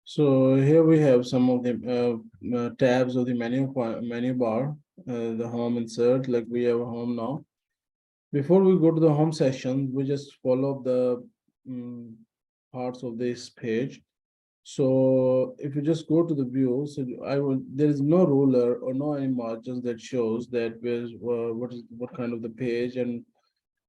So here we have some of the tabs of the menu bar, the home insert, like we have a home now. Before we go to the home section, we just follow the parts of this page. So if you just go to the view, so there is no ruler or no any margins that shows that what kind of the page and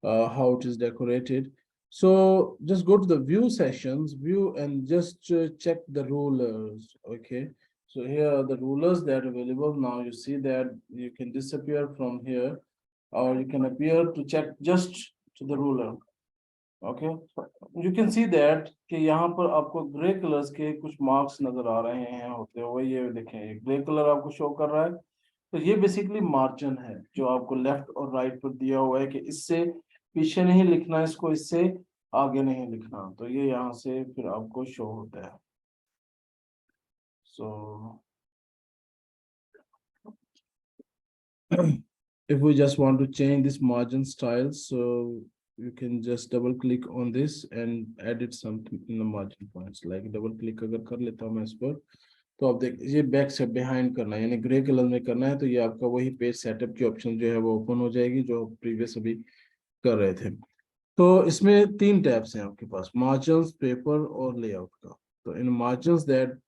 how it is decorated. So just go to the view sessions, view, and just check the rulers. Okay. So here are the rulers that are available now. You see that you can disappear from here, or you can appear to check just to the ruler. Okay, you can see that कि यहाँ पर आपको grey colours के कुछ marks नजर आ रहे हैं होते हुए। ये देखें, ये ग्रे कलर आपको शो कर रहा है, तो ये बेसिकली मार्जिन है जो आपको लेफ्ट और राइट पर दिया हुआ है कि इससे पीछे नहीं लिखना, इसको इससे आगे नहीं लिखना, तो ये यहाँ से फिर आपको शो होता है। सो if we just want to change this margin style, so you can just double click on this and edit something in the margin points, like double click अगर कर लेता हूँ मैं इस पर, तो आप देख ये बैक से बिहाइंड करना है, यानी ग्रे कलर में करना है, तो ये आपका वही पेज सेटअप की ऑप्शन जो है वो ओपन हो जाएगी जो प्रीवियस अभी कर रहे थे। तो इसमें 3 टैब्स हैं आपके पास, मार्जिन्स, पेपर और लेआउट का। तो इन मार्जिन्स दैट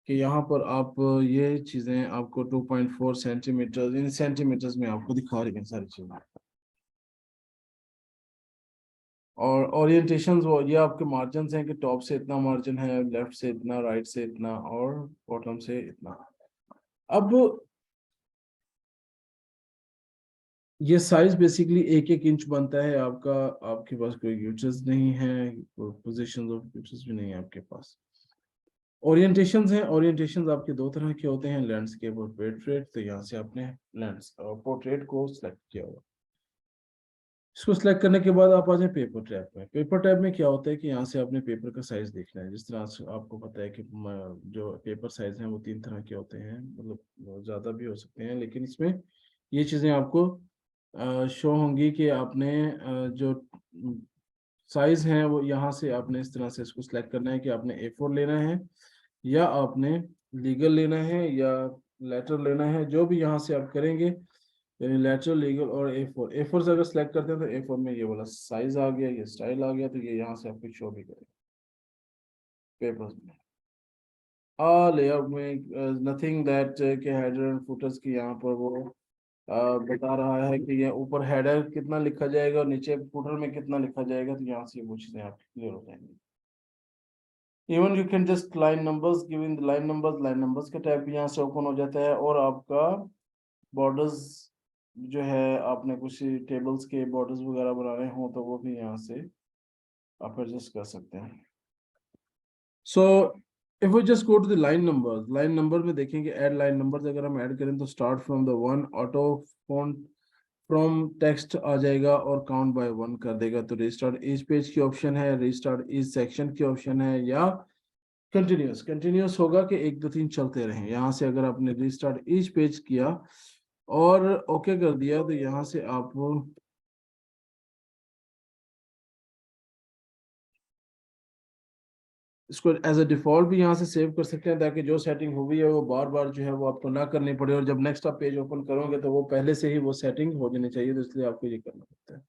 कि यहाँ पर आप ये चीजें आपको 2.4 सेंटीमीटर इन सेंटीमीटर्स में आपको दिखा रही हैं सारी चीजें। और ओरिएंटेशंस वो ये आपके मार्जिन हैं कि टॉप से इतना मार्जिन है, लेफ्ट से इतना, राइट से इतना और बॉटम से इतना। अब ये साइज बेसिकली 1-1 इंच बनता है आपका। आपके पास कोई यूटर्स नहीं है, पोजीशंस ऑफ यूटर्स भी नहीं है आपके पास। ओरिएंटेशंस हैं, ओरिएंटेशंस आपके 2 तरह के होते हैं, लैंडस्केप और पोर्ट्रेट। तो यहाँ से आपने पोर्ट्रेट को सिलेक्ट किया हुआ। इसको सिलेक्ट करने के बाद आप आ जाए पेपर टैब में। पेपर टैब में क्या होता है कि यहाँ से आपने पेपर का साइज देखना है। जिस तरह से आपको पता है कि जो पेपर साइज हैं वो 3 तरह के होते हैं, मतलब ज़्यादा भी हो सकते हैं, लेकिन इसमें ये चीज़ें आपको शो होंगी कि आपने जो साइज है वो यहाँ से आपने इस तरह से इसको सिलेक्ट करना है कि आपने A4 लेना है या आपने लीगल लेना है या लेटर लेना है। जो भी यहाँ से आप करेंगे, यानी लेटरल, लीगल और A4 से अगर सेलेक्ट करते हैं तो A4 में ये वाला साइज आ गया, ये स्टाइल आ गया, तो ये यहाँ से आपको शो भी करेगा पेपर्स में। लेआउट में नथिंग दैट के हेडर एंड फुटर्स की यहाँ पर वो बता रहा है कि ये ऊपर हेडर कितना लिखा जाएगा और नीचे फुटर में कितना लिखा जाएगा, तो यहाँ से वो चीजें आपकी क्लियर हो जाएंगी। Even you can just line numbers, giving the line numbers का टैब भी यहाँ से ओपन हो जाता है। और आपका बॉर्डर्स जो है, आपने कुछ टेबल्स के बॉर्डर्स वगैरह बनाने हो तो वो भी यहाँ से आप एडजस्ट कर सकते हैं। So if we just go to the line number में देखेंगे ऐड लाइन नंबर्स अगर हम ऐड करें तो start from the 1 auto font from text आ जाएगा और काउंट बाय 1 कर देगा। तो रिस्टार्ट ईच पेज की ऑप्शन है, रिस्टार्ट ईच सेक्शन की ऑप्शन है, या कंटिन्यूस होगा कि 1 2 3 चलते रहें। यहाँ से अगर आपने रिस्टार्ट ईच पेज किया और ओके कर दिया तो यहाँ से आप इसको एज अ डिफॉल्ट भी यहाँ से सेव कर सकते हैं, ताकि जो सेटिंग हुई है वो बार बार जो है वो आपको ना करनी पड़े, और जब नेक्स्ट आप पेज ओपन करोगे तो वो पहले से ही वो सेटिंग हो जानी चाहिए, तो इसलिए आपको ये करना पड़ता है।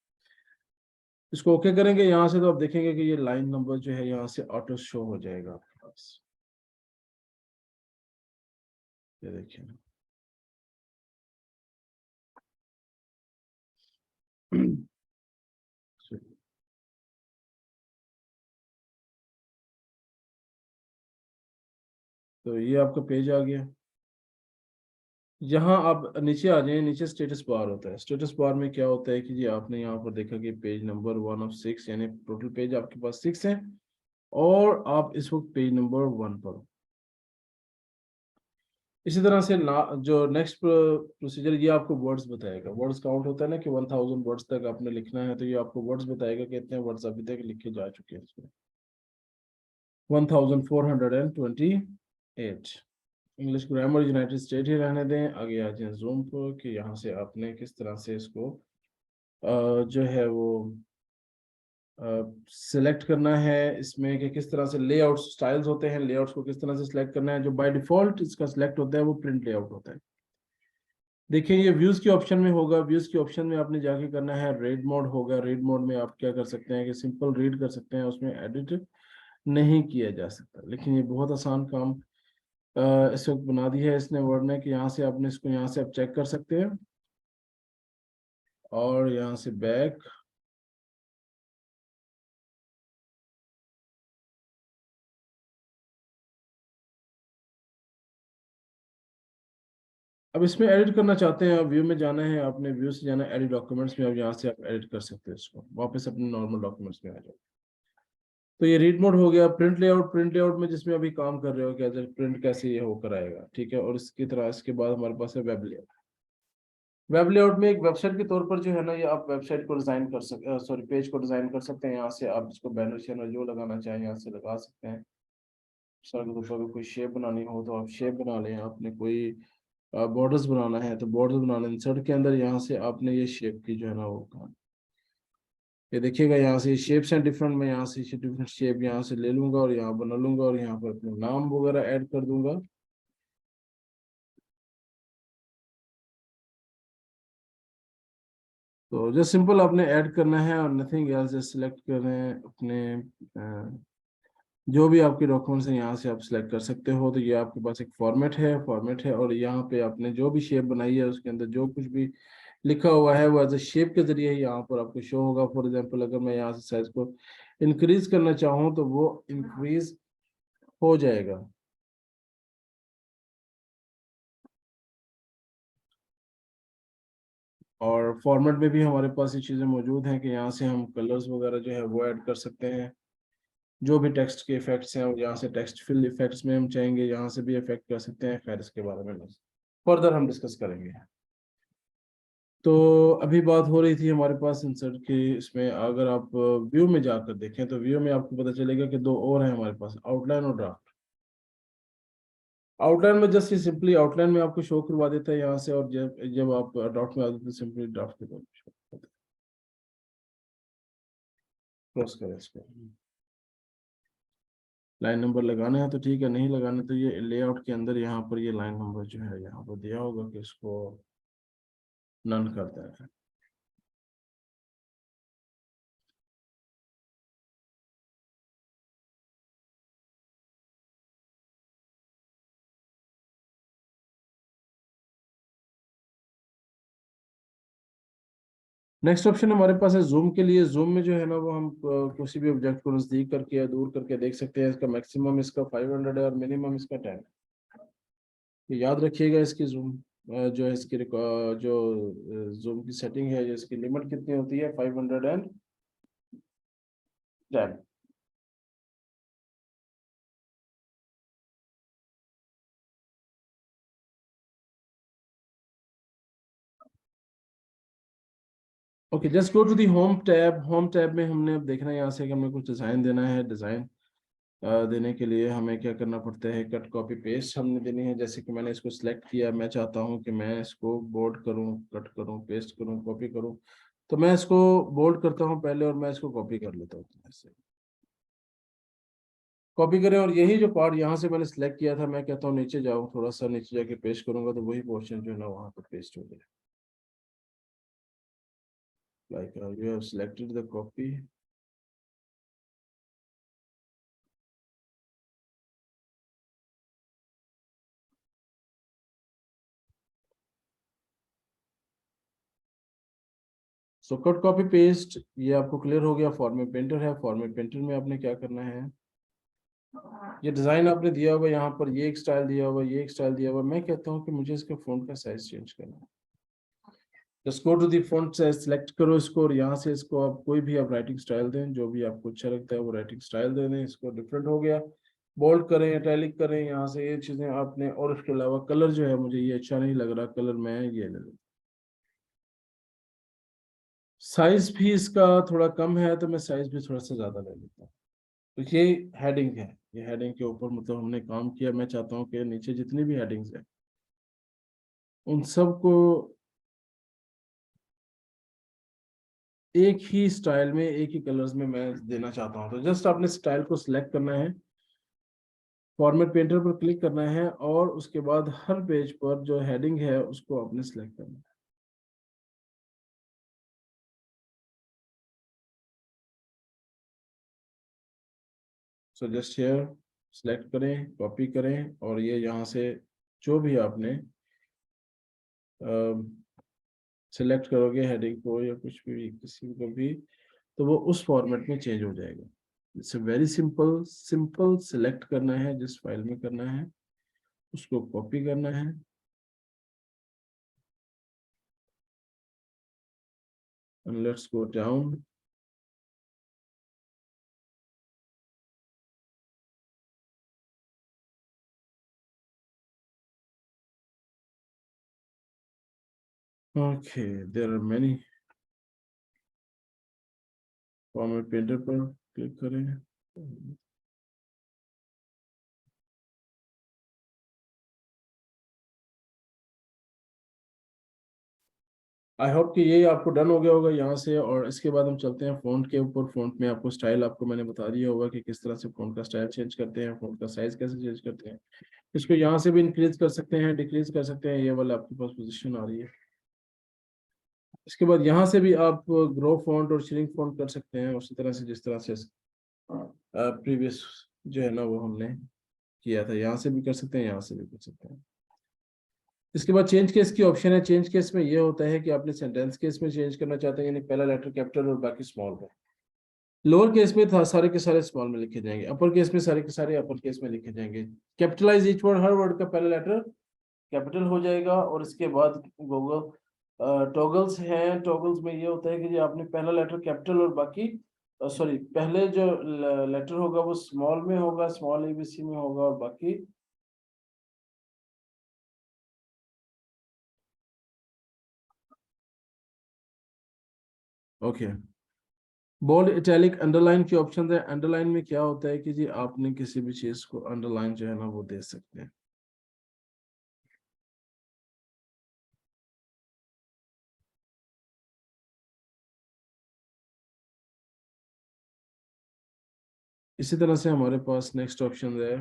इसको ओके करेंगे यहाँ से तो आप देखेंगे कि ये लाइन नंबर जो है यहाँ से ऑटो शो हो जाएगा आपके पास। ये देखिए तो ये आपका पेज आ गया। यहाँ आप नीचे आ जाए, नीचे स्टेटस बार होता है। स्टेटस बार में क्या होता है कि जी आपने यहाँ पर देखा कि पेज नंबर 1 ऑफ 6, यानी टोटल पेज आपके पास 6 है और आप इस वक्त पेज नंबर 1 पर हो। इसी तरह से जो नेक्स्ट प्रोसीजर, ये आपको वर्ड्स बताएगा। वर्ड्स काउंट होता है ना कि 1000 वर्ड्स तक आपने लिखना है, तो ये आपको वर्ड्स बताएगा कि इतने वर्ड्स अभी तक लिखे जा चुके हैं इसमें। 1428। इंग्लिश ग्रामर यूनाइटेड स्टेट ही रहने दें। आगे आ जाए जूम पर कि यहाँ से आपने किस तरह से इसको जो है वो सिलेक्ट करना है इसमें कि किस तरह से लेआउट स्टाइल्स होते हैं, लेआउट्स को किस तरह से सिलेक्ट करना है। जो बाय डिफॉल्ट इसका सिलेक्ट होता है वो प्रिंट लेआउट होता है। देखिए ये व्यूज के ऑप्शन में होगा, व्यूज के ऑप्शन में आपने जाके करना है रीड मोड होगा। रीड मोड में आप क्या कर सकते हैं कि सिंपल रीड कर सकते हैं, उसमें एडिट नहीं किया जा सकता। लेकिन ये बहुत आसान काम इस वक्त बना दिया है इसने वर्ड ने कि यहाँ से आपने इसको यहाँ से आप चेक कर सकते हैं और यहाँ से बैक। अब इसमें एडिट करना चाहते हैं, आप व्यू में जाना है, आपने व्यू से जाना है एडिट डॉक्यूमेंट्स में, अब यहाँ से आप एडिट कर सकते हैं इसको, वापस अपने नॉर्मल डॉक्यूमेंट्स में आ जाओ। तो ये रीड मोड हो गया। प्रिंट लेआउट, प्रिंट लेआउट में जिसमें अभी काम कर रहे हो कैसे प्रिंट कैसे ये होकर आएगा, ठीक है। और इसकी तरह इसके बाद हमारे पास है वेब लेआउट। वेब लेआउट में एक वेबसाइट के तौर पर जो है ना, ये आप वेबसाइट को डिजाइन कर सकते, सॉरी पेज को डिजाइन कर सकते हैं। यहाँ से आप इसको बैनर शैनर जो लगाना चाहें यहाँ से लगा सकते हैं। सर अगर कोई शेप बनानी हो तो आप शेप बना लें, आपने कोई बॉर्डर्स बनाना है तो बॉर्डर बना लें। इंसर्ट के अंदर यहाँ से आपने ये शेप की जो है ना वो, ये देखिएगा यहाँ से शेप्स हैं डिफरेंट, मैं यहाँ से डिफरेंट शेप यहाँ से ले लूंगा और यहाँ बना लूंगा और यहाँ पर अपने नाम वगैरह ऐड कर दूंगा। तो जस्ट सिंपल आपने ऐड करना है और नथिंग एल्स। जस्ट सिलेक्ट करें अपने जो भी आपके डॉक्यूमेंट्स हैं यहाँ से आप सिलेक्ट कर सकते हो। तो ये आपके पास एक फॉर्मेट है और यहाँ पे आपने जो भी शेप बनाई है उसके अंदर जो कुछ भी लिखा हुआ है वो एज ए शेप के जरिए ही यहाँ पर आपको शो होगा। फॉर एग्जांपल अगर मैं यहाँ से साइज को इंक्रीज करना चाहूँ तो वो इंक्रीज हो जाएगा। और फॉर्मेट में भी हमारे पास ये चीज़ें मौजूद हैं कि यहाँ से हम कलर्स वगैरह जो है वो ऐड कर सकते हैं। जो भी टेक्स्ट के इफेक्ट्स हैं यहाँ से टेक्स्ट फिल इफेक्ट्स में हम चाहेंगे यहाँ से भी इफेक्ट कर सकते हैं। खैर इसके बारे में फर्दर हम डिस्कस करेंगे। तो अभी बात हो रही थी हमारे पास इंसर्ट की, इसमें अगर आप व्यू में जाकर देखें तो व्यू में आपको पता चलेगा कि दो और हैं हमारे पास, आउटलाइन और ड्राफ्ट। आउटलाइन में जस्ट सिंपली आउटलाइन में आपको शो करवा देता है यहाँ से, और जब जब आप ड्राफ्ट में आते हैं सिंपली ड्राफ्ट के तौर पर शो करता है। क्रॉस करें इसको, लाइन नंबर लगाना है तो ठीक है, नहीं लगाना तो ये लेआउट के अंदर यहाँ पर ये लाइन नंबर जो है यहाँ पर दिया होगा कि इसको नन करता है। नेक्स्ट ऑप्शन हमारे पास है जूम के लिए। जूम में जो है ना वो हम किसी भी ऑब्जेक्ट को नजदीक करके या दूर करके देख सकते हैं। इसका मैक्सिमम इसका 500 है और मिनिमम इसका 10। तो याद रखिएगा इसकी जूम जो है इसकी जो जूम की सेटिंग है, जो इसकी लिमिट कितनी होती है, 510। Okay, just go to the home tab. Home tab में हमने अब देखना है यहाँ से कि हमें कुछ डिज़ाइन देना है। डिज़ाइन देने के लिए हमें क्या करना पड़ता है, कट कॉपी पेस्ट हमने देनी है। जैसे कि मैंने इसको सिलेक्ट किया, मैं चाहता हूँ कि मैं इसको बोल्ड करूँ, कट करूँ, पेस्ट करूँ, कॉपी करूँ। तो मैं इसको बोल्ड करता हूँ पहले और मैं इसको कॉपी कर लेता हूँ। ऐसे कॉपी करें और यही जो पार्ट यहाँ से मैंने सिलेक्ट किया था, मैं कहता हूँ नीचे जाऊँ, थोड़ा सा नीचे जाके पेस्ट करूंगा तो वही पोर्शन जो है ना वहाँ पर पेस्ट हो जाए। Like you have selected the copy. So cut copy paste ये आपको क्लियर हो गया। फॉर्मेट पेंटर है, फॉर्मेट पेंटर में आपने क्या करना है, ये डिजाइन आपने दिया हुआ यहाँ पर, ये एक स्टाइल दिया हुआ, ये एक स्टाइल दिया हुआ। मैं कहता हूँ कि मुझे इसके फॉन्ट का साइज चेंज करना है। Just go to the font size, select करो इसको और यहाँ से इसको आप कोई भी आप राइटिंग स्टाइल दें, जो भी आपको अच्छा लगता है वो राइटिंग स्टाइल दे दें। इसको डिफरेंट हो गया, बोल्ड करें, इटैलिक करें, यहाँ से ये चीजें आपने। और उसके अलावा कलर जो है, मुझे ये अच्छा नहीं लग रहा कलर, मैं ये ले लूँ। साइज भी इसका थोड़ा कम है तो मैं साइज भी थोड़ा सा ज्यादा ले लेता हूँ। तो ये हेडिंग है, ये हेडिंग के ऊपर मतलब हमने काम किया। मैं चाहता हूँ कि नीचे जितनी भी हेडिंग्स है उन सबको एक ही स्टाइल में, एक ही कलर्स में मैं देना चाहता हूँ। तो जस्ट आपने स्टाइल को सिलेक्ट करना है, फॉर्मेट पेंटर पर क्लिक करना है और उसके बाद हर पेज पर जो हेडिंग है उसको आपने सिलेक्ट करना है। सो जस्ट हियर सिलेक्ट करें, कॉपी करें और ये यहाँ से जो भी आपने सिलेक्ट करोगे हेडिंग को या कुछ भी किसी को भी, तो वो उस फॉर्मेट में चेंज हो जाएगा। It's very simple, simple select करना है, जिस फाइल में करना है उसको कॉपी करना है, and let's go down. Okay, there are many. Format painter पर क्लिक करें। आई होप कि ये आपको डन हो गया होगा यहाँ से। और इसके बाद हम चलते हैं फ़ॉन्ट के ऊपर। फ़ॉन्ट में आपको स्टाइल आपको मैंने बता दिया होगा कि किस तरह से फ़ॉन्ट का स्टाइल चेंज करते हैं, फ़ॉन्ट का साइज कैसे चेंज करते हैं। इसको यहाँ से भी इंक्रीज कर सकते हैं, डिक्रीज कर सकते हैं, ये वाला आपके पास पोजीशन आ रही है। इसके बाद यहाँ से भी आप ग्रो फॉन्ट और श्रिंक फॉन्ट कर सकते हैं उसी तरह से जिस तरह से प्रीवियस जो है ना वो हमने किया था। यहाँ से भी कर सकते हैं, यहाँ से भी कर सकते हैं। इसके बाद चेंज केस की ऑप्शन है। चेंज केस में ये होता है कि आपने सेंटेंस केस में चेंज करना चाहते हैं, यानी पहला लेटर कैपिटल और बाकी स्मॉल में। लोअर केस में था सारे के सारे स्मॉल में लिखे जाएंगे, अपर केस में सारे के सारे अपर केस में लिखे जाएंगे। कैपिटलाइज ईच वर्ड, हर वर्ड का पहला लेटर कैपिटल हो जाएगा। और इसके बाद गूगल टॉगल्स हैं। टॉगल्स में ये होता है कि जी आपने पहला लेटर कैपिटल और बाकी सॉरी पहले जो लेटर होगा वो स्मॉल में होगा, स्मॉल एबीसी में होगा और बाकी ओके। बोल्ड, इटैलिक, अंडरलाइन के ऑप्शन है। अंडरलाइन में क्या होता है कि जी आपने किसी भी चीज को अंडरलाइन जो है ना वो दे सकते हैं। इसी तरह से हमारे पास नेक्स्ट ऑप्शन है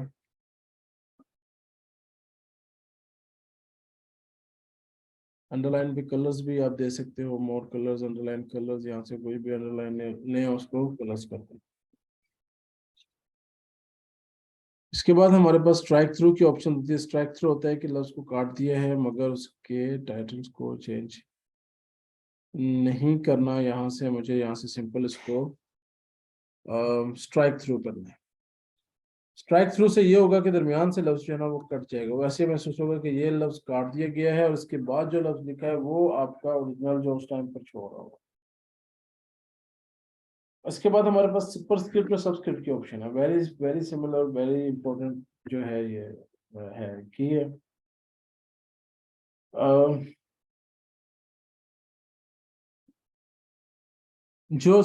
अंडरलाइन पे कलर्स भी आप दे सकते हो। मोर कलर्स, अंडरलाइन कलर्स, यहाँ से कोई भी अंडरलाइन ले उसको कलर्स करते हैं। इसके बाद हमारे पास स्ट्राइक थ्रू की ऑप्शन होती है। स्ट्राइक थ्रू होता है कि लफ्ज को काट दिया है मगर उसके टाइटल्स को चेंज नहीं करना। यहाँ से मुझे यहाँ से सिंपल इसको स्ट्राइक थ्रू करना है। स्ट्राइक थ्रू से ये होगा कि दरमियान से लफ्ज जो है ना वो कट जाएगा। वैसे महसूस होगा कि ये लफ्ज काट दिया गया है और इसके बाद जो लफ्ज लिखा है वो आपका ओरिजिनल जो उस टाइम पर छोड़ रहा होगा। इसके बाद हमारे पास सुपरस्क्रिप्ट और सबस्क्रिप्ट की ऑप्शन है। Very very similar, very important जो है ये है कि जो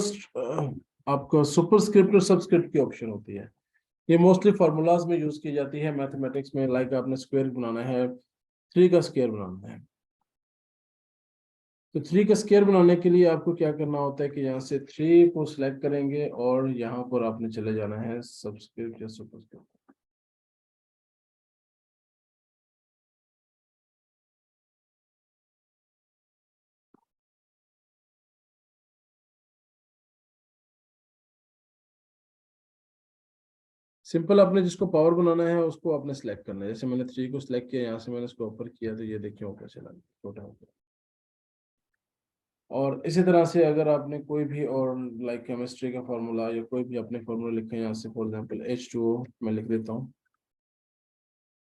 आपको सुपरस्क्रिप्ट और सबस्क्रिप्ट की ऑप्शन होती है ये मोस्टली फार्मूलाज में यूज की जाती है। मैथमेटिक्स में लाइक आपने स्क्वायर बनाना है, थ्री का स्क्वायर बनाना है, तो थ्री का स्क्वायर बनाने के लिए आपको क्या करना होता है कि यहाँ से थ्री को सिलेक्ट करेंगे और यहाँ पर आपने चले जाना है सबस्क्रिप्ट या सुपरस्क्रिप्ट। सिंपल, आपने जिसको पावर बनाना है उसको आपने सेलेक्ट करना है। जैसे मैंने थ्री को सिलेक्ट किया, यहाँ से मैंने इसको ऊपर किया तो ये देखिए ऊपर चला गया, छोटा हो गया। और इसी तरह से अगर आपने कोई भी और लाइक केमिस्ट्री का फार्मूला या कोई भी अपने फार्मूला लिखे हैं, यहाँ से फॉर एग्जांपल H2O मैं लिख देता हूँ।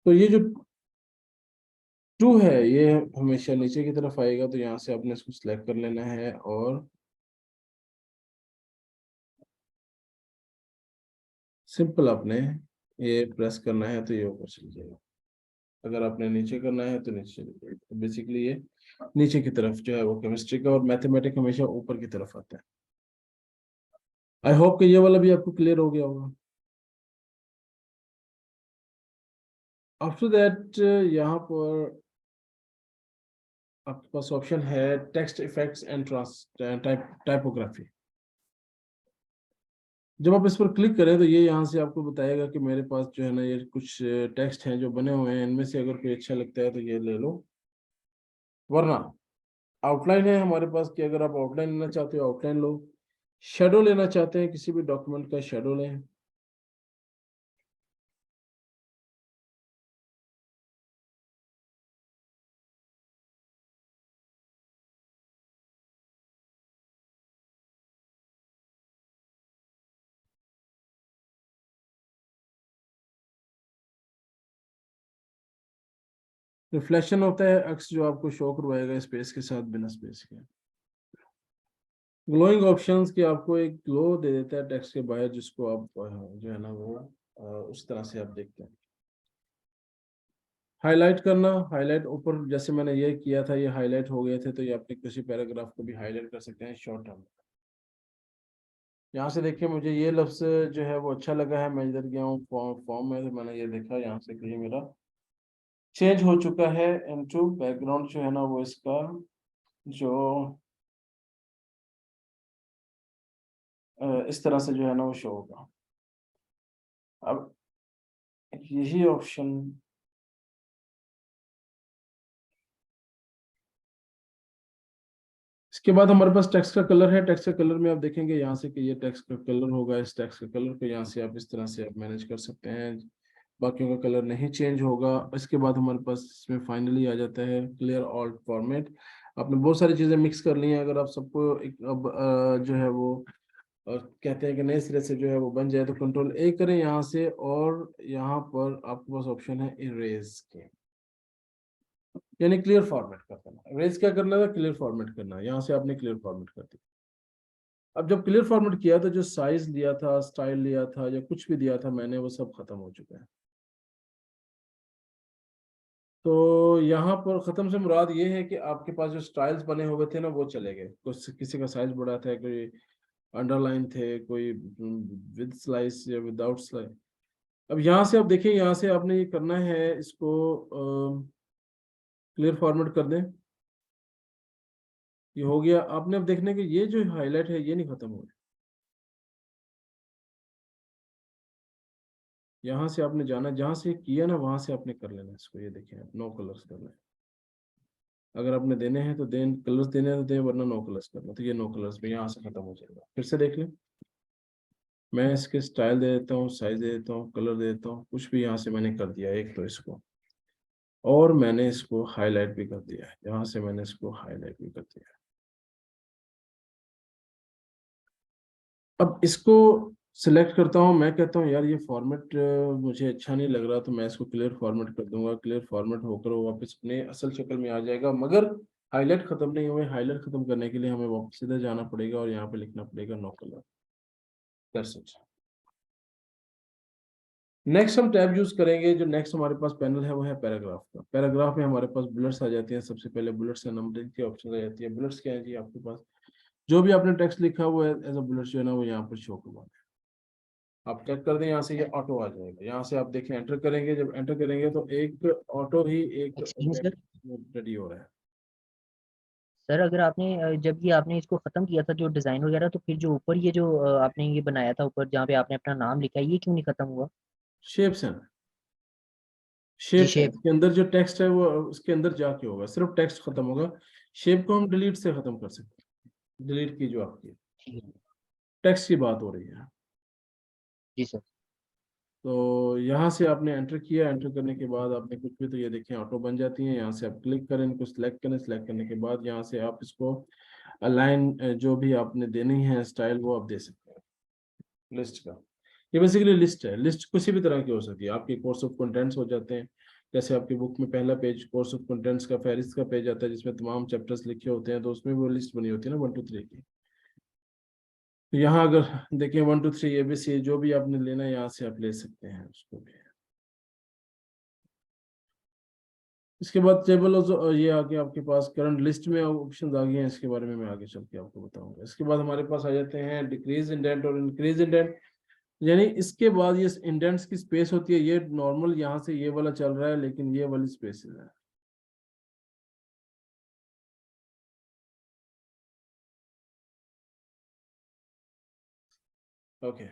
तो ये जो टू है ये हमेशा नीचे की तरफ आएगा, तो यहाँ से आपने इसको सिलेक्ट कर लेना है और सिंपल आपने ये प्रेस करना है तो ये ऊपर चल जाएगा। अगर आपने नीचे करना है तो नीचे चले जाएगा। तो बेसिकली ये नीचे की तरफ जो है वो केमिस्ट्री का, और मैथमेटिक्स हमेशा ऊपर की तरफ आता है। आई होप कि ये वाला भी आपको क्लियर हो गया होगा। आफ्टर दैट यहाँ पर आपके पास ऑप्शन है टेक्स्ट इफेक्ट्स एंड टाइपोग्राफी। जब आप इस पर क्लिक करें तो ये यहाँ से आपको बताएगा कि मेरे पास जो है ना ये कुछ टेक्स्ट हैं जो बने हुए हैं, इनमें से अगर कोई अच्छा लगता है तो ये ले लो, वरना आउटलाइन है हमारे पास कि अगर आप आउटलाइन लेना चाहते हो आउटलाइन लो, शेडो लेना चाहते हैं किसी भी डॉक्यूमेंट का शेडो लें। रिफ्लेक्शन होता है अक्स जो आपको शो करवाएगा स्पेस के साथ बिना स्पेस के। ग्लोइंग ऑप्शंस की आपको एक ग्लो दे देता है टेक्स्ट के बाहर, जिसको आप जो है ना वो उस तरह से आप देखते हैं। हाईलाइट करना, हाईलाइट ऊपर जैसे मैंने ये किया था ये हाईलाइट हो गए थे, तो ये अपने किसी पैराग्राफ को भी हाईलाइट कर सकते हैं शॉर्ट टर्म। यहाँ से देखिए मुझे ये लफ्ज जो है वो अच्छा लगा है, मैं इधर गया हूँ फॉर्म में, तो मैंने ये देखा यहाँ से कि ये मेरा चेंज हो चुका है इनटू बैकग्राउंड जो है ना वो इसका जो इस तरह से जो है ना वो शो होगा। अब यही ऑप्शन इसके बाद हमारे पास टेक्स्ट का कलर है। टेक्स्ट का कलर में आप देखेंगे यहाँ से कि ये टेक्स्ट का कलर होगा, इस टेक्स्ट का कलर को यहाँ से आप इस तरह से आप मैनेज कर सकते हैं, बाकियों का कलर नहीं चेंज होगा। इसके बाद हमारे पास इसमें फाइनली आ जाता है क्लियर ऑल फॉर्मेट। आपने बहुत सारी चीजें मिक्स कर ली हैं, अगर आप सबको एक अब जो है वो कहते हैं कि नए सिरे से जो है वो बन जाए तो कंट्रोल ए करें यहाँ से, और यहाँ पर आपके पास ऑप्शन है इरेज के, यानी क्लियर फॉर्मेट कर देना। इरेज क्या करना है, क्लियर फॉर्मेट करना है। यहाँ से आपने क्लियर फॉर्मेट कर दिया। अब जब क्लियर फॉर्मेट किया तो जो साइज लिया था, स्टाइल लिया था, या कुछ भी दिया था मैंने, वो सब खत्म हो चुका है। तो यहाँ पर खत्म से मुराद ये है कि आपके पास जो स्टाइल्स बने हुए थे ना वो चले गए। कुछ किसी का साइज बड़ा था, कोई अंडरलाइन थे, कोई विद स्लाइस या विदाउट स्लाइस। अब यहाँ से आप देखिए, यहाँ से आपने ये करना है, इसको क्लियर फॉर्मेट कर दें। ये हो गया। आपने अब देखने के ये जो हाईलाइट है ये नहीं खत्म हो रहा। यहाँ से आपने जाना, जहाँ से किया ना वहां से आपने कर लेना इसको। ये देखिए नो कलर्स करना है। अगर आपने देने हैं तो दें, कलर्स देने हैं तो दें, वरना नो कलर्स करना। तो ये नो कलर्स में यहाँ से खत्म हो जाएगा। फिर से देख लें, मैं इसके स्टाइल दे देता हूँ, साइज दे देता हूँ, कलर दे देता हूँ, कुछ भी यहाँ से मैंने कर दिया एक तो इसको, और मैंने इसको हाईलाइट भी कर दिया है। यहाँ से मैंने इसको हाईलाइट भी कर दिया है। अब इसको सिलेक्ट करता हूँ, मैं कहता हूँ यार ये फॉर्मेट मुझे अच्छा नहीं लग रहा, तो मैं इसको क्लियर फॉर्मेट कर दूंगा। क्लियर फॉर्मेट होकर वो वापस अपने असल शक्ल में आ जाएगा, मगर हाईलाइट खत्म नहीं हुए। हाईलाइट खत्म करने के लिए हमें वापस सीधे जाना पड़ेगा और यहाँ पे लिखना पड़ेगा no colour. That's it. Next हम टैब यूज करेंगे। जो नेक्स्ट हमारे पास पैनल है वो है पैराग्राफ का। पैराग्राफ में हमारे पास बुलेट्स आ जाती हैं। सबसे पहले बुलेट्स एंड नंबरिंग की ऑप्शन आ जाती है। बुलेट्स क्या है जी, आपके पास जो भी आपने टेक्स्ट लिखा हुआ है एज अ बुलेट्स जो है ना वो यहाँ पर शो करवा है। आप चेक कर दें, यहाँ से ये ऑटो आ जाएगा। यहाँ से आप देखें एंटर करेंगे, जब एंटर करेंगे तो एक ऑटो ही एक एक्सक्यूज सर। रेडी हो रहा है। सर अगर आपने जब ये आपने इसको खत्म किया था जो डिजाइन वगैरह, तो फिर जो ऊपर ये जो आपने ये बनाया था ऊपर जहाँ पे आपने अपना नाम लिखा है, ये क्यों नहीं खत्म हुआ? शेप्स हैं, जी शेप है शेप। इसके अंदर। जो टेक्स्ट है वो उसके अंदर जाके होगा, सिर्फ टेक्स्ट खत्म होगा। शेप को हम डिलीट से खत्म कर सकते हैं। डिलीट की जो आपकी ठीक है। टेक्स्ट की बात हो रही है। जी सर। तो यहाँ से आपने एंटर किया, एंटर करने के बाद आपने कुछ भी, तो ये देखें ऑटो बन जाती हैं। यहाँ से आप क्लिक करें, इनको सिलेक्ट करें। सिलेक्ट करने के बाद यहाँ से आप इसको अलाइन जो भी आपने देनी है स्टाइल वो आप दे सकते हैं। लिस्ट का ये बेसिकली लिस्ट है। लिस्ट किसी भी तरह की हो सकती है। आपके कोर्स ऑफ कंटेंट्स हो जाते हैं, जैसे आपकी बुक में पहला पेज कोर्स ऑफ कंटेंट्स का फहरिस्त का पेज आता है जिसमें तमाम चैप्टर्स लिखे होते हैं, तो उसमें वो लिस्ट बनी होती है ना 1 2 3 की। तो यहाँ अगर देखिए 1 2 3 ABC जो भी आपने लेना है यहाँ से आप ले सकते हैं उसको भी। इसके बाद टेबल ये आगे आपके पास करंट लिस्ट में ऑप्शन आ गए हैं, इसके बारे में मैं आगे चल के आपको बताऊंगा। इसके बाद हमारे पास आ जाते हैं डिक्रीज इंडेंट और इंक्रीज इंडेंट। यानी इसके बाद ये इंडेंट्स की स्पेस होती है, ये नॉर्मल यहाँ से ये वाला चल रहा है, लेकिन ये वाली स्पेस है। ओके,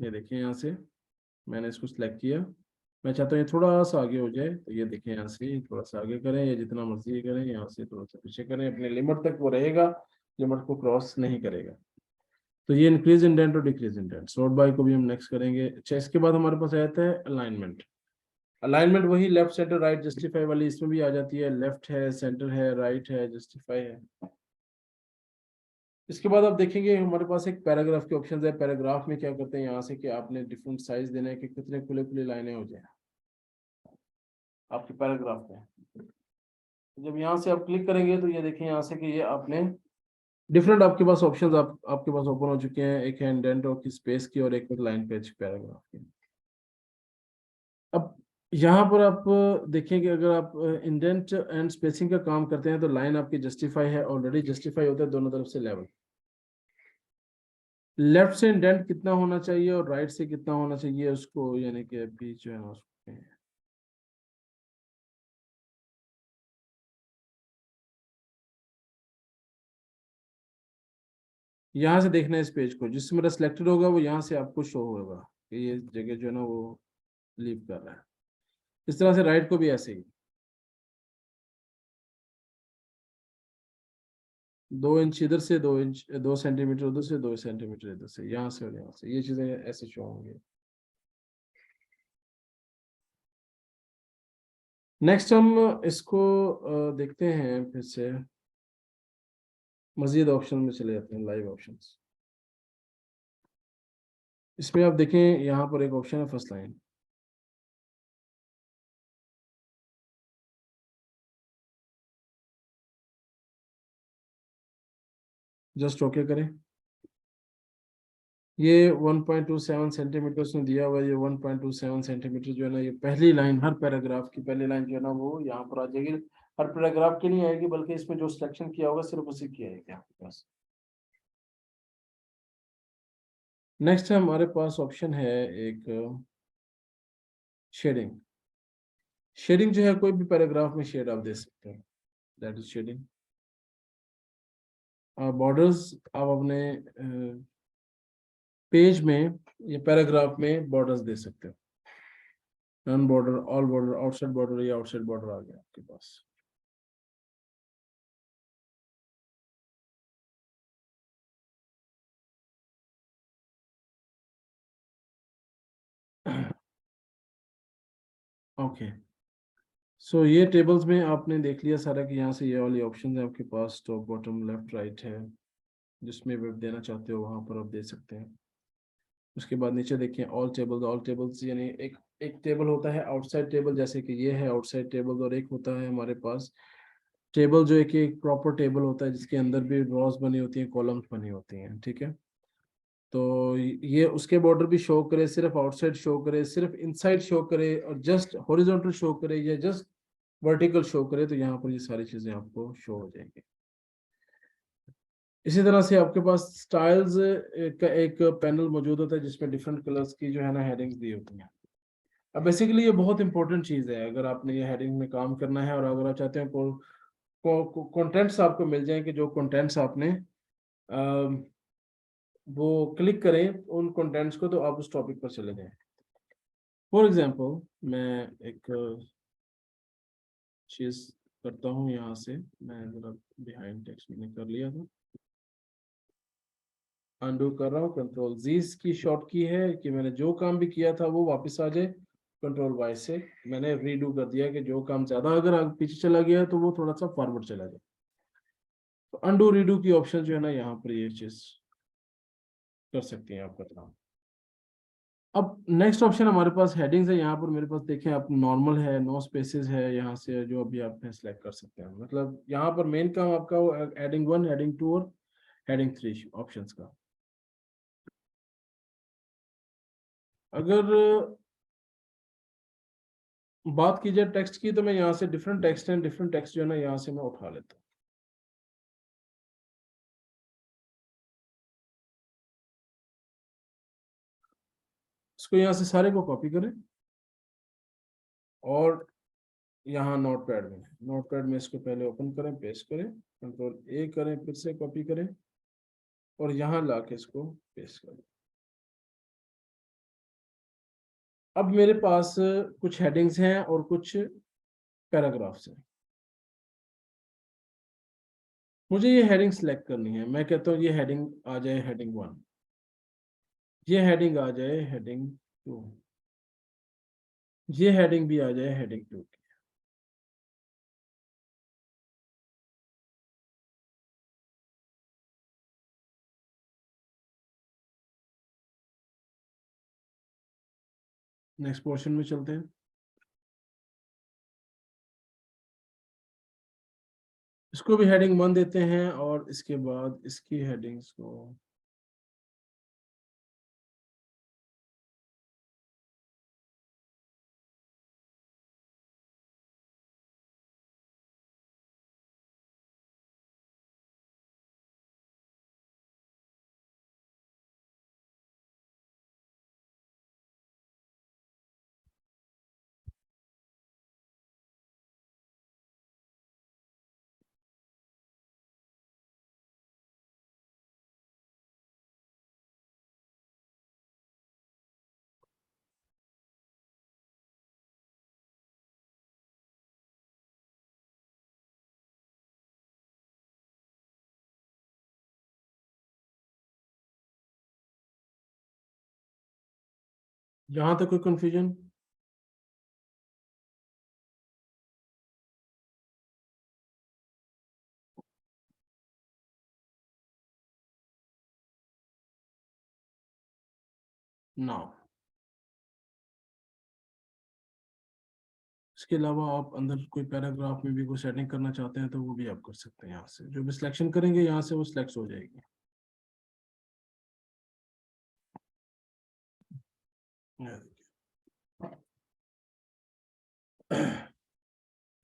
ये देखिए यहाँ से मैंने इसको सिलेक्ट किया। मैं चाहता हूँ ये थोड़ा सा आगे हो जाए, तो ये देखिए यहाँ से थोड़ा सा आगे करें या जितना मर्जी करें, यहाँ से थोड़ा सा पीछे करें, अपने लिमिट तक वो रहेगा, लिमिट को क्रॉस नहीं करेगा। तो ये इंक्रीज इंडेंट और डिक्रीज इंडेंट। सॉर्ट बाय को भी हम नेक्स्ट करेंगे। अच्छा, इसके बाद हमारे पास आता है अलाइनमेंट। अलाइनमेंट वही लेफ्ट सेंटर राइट जस्टिफाई वाली इसमें भी आ जाती है, लेफ्ट है, सेंटर है, राइट है, जस्टिफाई है। इसके बाद आप देखेंगे हमारे पास एक पैराग्राफ के ऑप्शन है। पैराग्राफ में क्या करते हैं यहाँ से कि आपने डिफरेंट साइज देना है कि कितने खुले खुले लाइनें हो जाए आपके पैराग्राफ में। जब यहाँ से आप क्लिक करेंगे तो ये देखें यहाँ से कि ये आपने डिफरेंट आपके पास ऑप्शंस आपके पास ओपन हो चुके हैं। एक है इंडेंट और की स्पेस की, और एक लाइन पेज पैराग्राफ की। अब यहाँ पर आप देखेंगे अगर आप इंडेंट एंड स्पेसिंग का काम करते हैं तो लाइन आपकी जस्टिफाई है, ऑलरेडी जस्टिफाई होता है दोनों तरफ से लेवल। लेफ्ट से इंडेंट कितना होना चाहिए और राइट से कितना होना चाहिए उसको, यानी कि अभी जो है ना उसको यहाँ से देखना है। इस पेज को जिससे मेरा सिलेक्टेड होगा वो यहाँ से आपको शो होगा कि ये जगह जो है ना वो लीव कर रहा है। इस तरह से राइट को भी ऐसे ही 2 इंच इधर से, 2 इंच 2 सेंटीमीटर उधर से, 2 सेंटीमीटर इधर से, यहाँ से और यहाँ से, ये चीजें ऐसे शो होंगी। नेक्स्ट हम इसको देखते हैं फिर से, मजीद ऑप्शन में चले जाते हैं, लाइव ऑप्शंस। इसमें आप देखें यहाँ पर एक ऑप्शन है फर्स्ट लाइन। जस्ट ओके करें। ये 1.27 सेंटीमीटर उसने दिया हुआ है। ये 1.27 सेंटीमीटर जो है ना, ये पहली लाइन, हर पैराग्राफ की पहली लाइन जो है ना वो यहाँ पर आ जाएगी। हर पैराग्राफ की नहीं आएगी, बल्कि इसमें जो सिलेक्शन किया होगा सिर्फ उसी की आएगी आपके पास। नेक्स्ट हमारे पास ऑप्शन है एक शेडिंग। शेडिंग जो है कोई भी पैराग्राफ में शेड आप दे सकते हैं, दैट इज शेडिंग। बॉर्डर्स आप अपने पेज में या पैराग्राफ में बॉर्डर्स दे सकते हो। Non border, all border, outside border या आउटसाइड बॉर्डर आ गया आपके पास। ओके, सो ये टेबल्स में आपने देख लिया सारा कि यहाँ से ये वाली ऑप्शन है आपके पास, टॉप बॉटम लेफ्ट राइट है। जिसमें वेब देना चाहते हो वहां पर आप दे सकते हैं। उसके बाद नीचे देखिए ऑल टेबल्स। ऑल टेबल्स यानी एक एक टेबल होता है आउटसाइड टेबल, जैसे कि ये है आउटसाइड टेबल, और एक होता है हमारे पास टेबल जो एक प्रॉपर टेबल होता है जिसके अंदर भी रॉस बनी होती हैं, कॉलम्स बनी होती हैं, ठीक है। तो ये उसके बॉर्डर भी शो करे, सिर्फ आउटसाइड शो करे, सिर्फ इनसाइड शो करे, और जस्ट हॉरिजॉन्टल शो करे या जस्ट वर्टिकल शो करे, तो यहाँ पर ये सारी चीजें आपको शो हो जाएंगी। इसी तरह से आपके पास स्टाइल्स का एक पैनल मौजूद होता है जिसमें डिफरेंट कलर्स की जो है ना हेडिंग्स दी होती हैं। अब बेसिकली ये बहुत इंपॉर्टेंट चीज है अगर आपने ये हेडिंग में काम करना है, और अगर आप चाहते हैं कंटेंट्स आपको मिल जाए कि जो कंटेंट्स आपने वो क्लिक करें उन कंटेंट्स को, तो आप उस टॉपिक पर चले जाएं। फॉर एग्जांपल मैं एक चीज करता हूँ, यहाँ से मैं जरा बिहाइंड टेक्स्ट मैंने कर लिया था, अनडू कर रहा हूँ। कंट्रोल जी की शॉर्ट की है कि मैंने जो काम भी किया था वो वापस आ जाए। कंट्रोल वाई से मैंने रीडू कर दिया कि जो काम ज्यादा अगर पीछे चला गया तो वो थोड़ा सा फॉरवर्ड चला जाए। तो अनडू रीडू की ऑप्शन जो है ना यहाँ पर ये चीज कर सकती हैं आप करना। अब नेक्स्ट ऑप्शन हमारे पास हेडिंग्स है। यहाँ पर मेरे पास देखें आप, नॉर्मल है, नो स्पेसेस है, यहाँ से जो अभी आप सेलेक्ट कर सकते हैं। मतलब यहाँ पर मेन काम आपका हेडिंग 1, हेडिंग 2 और हेडिंग 3 ऑप्शंस का। अगर बात की जाए टेक्स्ट की, तो मैं यहाँ से डिफरेंट टेक्स्ट हैं, डिफरेंट टेक्स्ट जो है ना यहाँ से मैं उठा लेता हूँ। इसको यहाँ से सारे को कॉपी करें और यहाँ नोटपैड में इसको पहले ओपन करें, पेस्ट करें, कंट्रोल ए करें, फिर से कॉपी करें और यहाँ लाके इसको पेस्ट कर दो। अब मेरे पास कुछ हेडिंग्स हैं और कुछ पैराग्राफ्स हैं। मुझे ये हेडिंग सेलेक्ट करनी है। मैं कहता हूँ ये हेडिंग आ जाए हेडिंग 1, ये हेडिंग आ जाए हेडिंग 2, ये हेडिंग भी आ जाए हेडिंग 2 की। नेक्स्ट पोर्शन में चलते हैं। इसको भी हेडिंग 1 देते हैं और इसके बाद इसकी हेडिंग्स को यहाँ तक कोई कंफ्यूजन? ना। इसके अलावा आप अंदर कोई पैराग्राफ में भी कोई सेटिंग करना चाहते हैं तो वो भी आप कर सकते हैं। यहाँ से जो भी सिलेक्शन करेंगे यहाँ से वो सिलेक्ट हो जाएगी।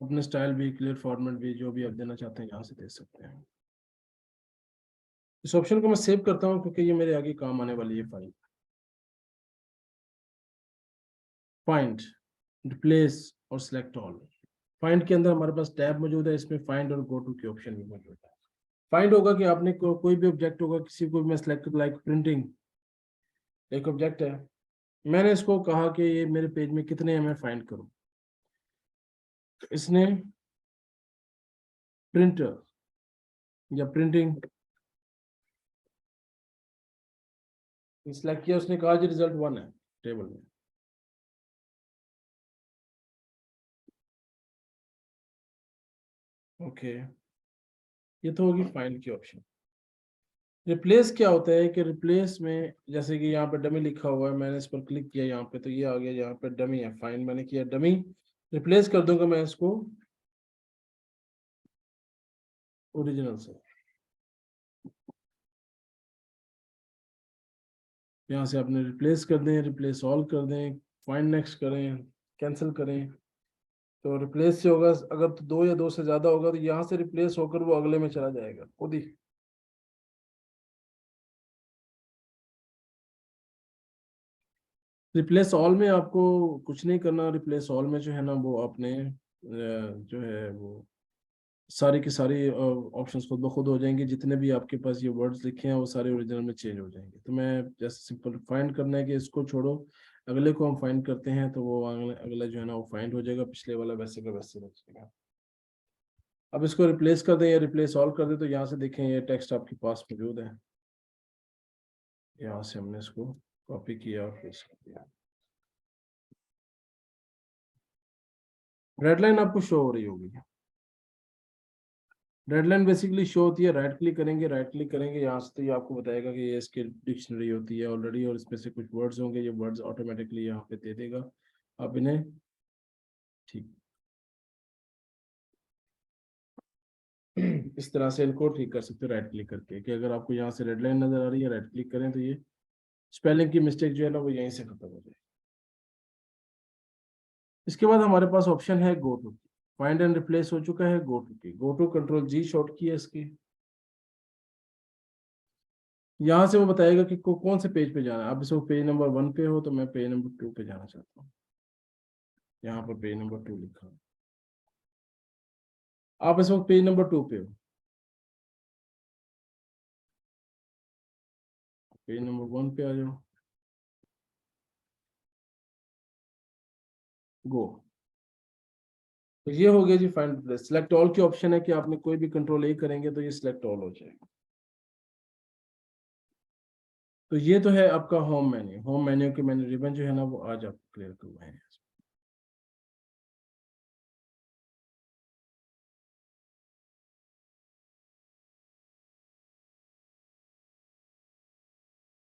अपने स्टाइल भी, क्लियर फॉर्मेट भी, जो भी आप देना चाहते हैं यहाँ से दे सकते हैं। इस ऑप्शन को मैं सेव करता हूँ क्योंकि ये मेरे आगे काम आने वाली है फाइल। फाइंड, रिप्लेस और सिलेक्ट ऑल। फाइंड के अंदर हमारे पास टैब मौजूद है, इसमें फाइंड और गो टू के ऑप्शन भी मौजूद है। फाइंड होगा कि आपने कोई भी ऑब्जेक्ट होगा, किसी को भी मैं सिलेक्ट, लाइक प्रिंटिंग एक ऑब्जेक्ट है, मैंने इसको कहा कि ये मेरे पेज में कितने हैं मैं फाइंड करूं, तो इसने प्रिंटर या प्रिंटिंग सिलेक्ट किया, उसने कहा जी रिजल्ट 1 है टेबल में। ओके, ये तो होगी फाइंड की ऑप्शन। रिप्लेस क्या होता है कि रिप्लेस में जैसे कि यहाँ पे डमी लिखा हुआ है, मैंने इस पर क्लिक किया यहाँ पे तो ये आ गया, यहाँ पे डमी है, फाइंड मैंने किया डमी, रिप्लेस कर दूंगा मैं इसको ओरिजिनल से। यहाँ से आपने रिप्लेस कर दें, रिप्लेस ऑल कर दें, फाइंड नेक्स्ट करें, कैंसिल करें, तो रिप्लेस से होगा। अगर तो 2 या 2 से ज्यादा होगा तो यहाँ से रिप्लेस होकर वो अगले में चला जाएगा खुद ही। रिप्लेस ऑल में आपको कुछ नहीं करना। रिप्लेस ऑल में जो है ना वो आपने जो है वो सारी की सारी ऑप्शंस खुद ब खुद हो जाएंगे। जितने भी आपके पास ये वर्ड्स लिखे हैं वो सारे ओरिजिनल में चेंज हो जाएंगे। तो मैं जैसे सिंपल फाइंड करना है कि इसको छोड़ो, अगले को हम फाइंड करते हैं, तो वो अगला जो है ना वो फाइंड हो जाएगा, पिछले वाला वैसे का वैसे रह जाएगा। अब इसको रिप्लेस कर दें या रिप्लेस ऑल कर दें, तो यहाँ से देखें ये टेक्स्ट आपके पास मौजूद है। यहाँ से हमने इसको कॉपी किया और पेस्ट कर दिया। रेड लाइन आपको शो हो रही होगी। रेड लाइन बेसिकली शो होती है, राइट क्लिक करेंगे, राइट क्लिक करेंगे यहाँ से तो ये आपको बताएगा कि ये इसकी डिक्शनरी होती है ऑलरेडी, और इसमें से कुछ वर्ड्स होंगे, ये वर्ड्स ऑटोमेटिकली यहाँ पे दे देगा। आप इन्हें ठीक इस तरह से इनको ठीक कर सकते हो राइट क्लिक करके, कि अगर आपको यहाँ से रेड लाइन नजर आ रही है, राइट क्लिक करें तो ये स्पेलिंग की मिस्टेक जो है ना वो यहीं से खत्म हो जाए। इसके बाद हमारे पास ऑप्शन है go to. Find and replace हो चुका है गो टू की। Go to control G short key है इसकी। यहाँ से वो बताएगा कि कौन से पेज पे जाना है। आप इस वक्त पेज नंबर 1 पे हो तो मैं पेज नंबर 2 पे जाना चाहता हूँ। यहाँ पर पेज नंबर 2 लिखा है। आप इस वक्त पेज नंबर 2 पे हो। पेज नंबर 1 पे आ जाओ, गो। तो ये हो गया जी फाइंड सिलेक्ट ऑल की ऑप्शन है कि आपने कोई भी कंट्रोल ए करेंगे तो ये सिलेक्ट ऑल हो जाएगा। तो ये तो है आपका होम मेन्यू। होम मेन्यू के मेन्यू रिबन जो है ना वो आज आप क्लियर करवाए हैं।